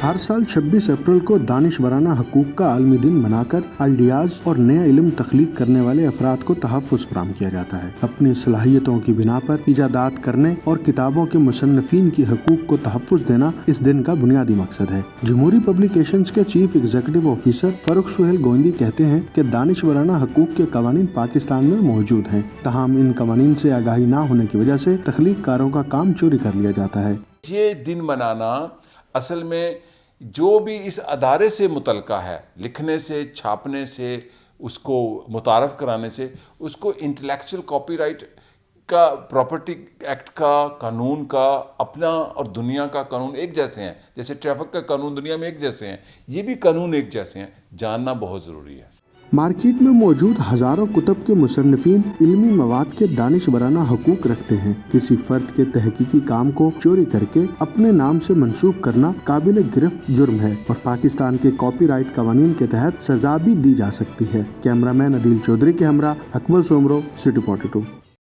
हर साल 26 अप्रैल को दानिशवराना हकूक का आलमी दिन मनाकर आइडियाज और नया इल्म तख्लीक करने वाले अफराद को तहफ़्फ़ुज़ फराहम किया जाता है। अपनी सलाहियतों की बिना पर इजादात करने और किताबों के मुसन्निफ़ीन की हकूक को तहफ़्फ़ुज़ देना इस दिन का बुनियादी मकसद है। जमहूरी पब्लिकेशंस के chief executive officer Farrukh Suhail Goindi कहते हैं कि दानिशवराना हकूक के कवानीन पाकिस्तान में मौजूद हैं, तहम इन कवानीन से आगाही न होने की वजह से तख्लीककारों का काम चोरी कर लिया जाता है। ये दिन मनाना असल में जो भी इस अदारे से मुतल्का है, लिखने से, छापने से, उसको मुतारफ़ कराने से, उसको इंटेलेक्चुअल कॉपीराइट का, प्रॉपर्टी एक्ट का, कानून का, अपना और दुनिया का कानून एक जैसे हैं, जैसे ट्रैफिक का कानून दुनिया में एक जैसे हैं, ये भी कानून एक जैसे हैं, जानना बहुत ज़रूरी है। मार्केट में मौजूद हजारों कुतब के मुसन्निफीन इल्मी मवाद के दानिशवराना हकूक रखते हैं। किसी फर्द के तहकीकी काम को चोरी करके अपने नाम से मंसूब करना काबिल गिरफ्त जुर्म है और पाकिस्तान के कॉपीराइट कवानीन के तहत सजा भी दी जा सकती है। कैमरामैन अदील चौधरी के हमरा अकबर सोमरो, सिटी 42।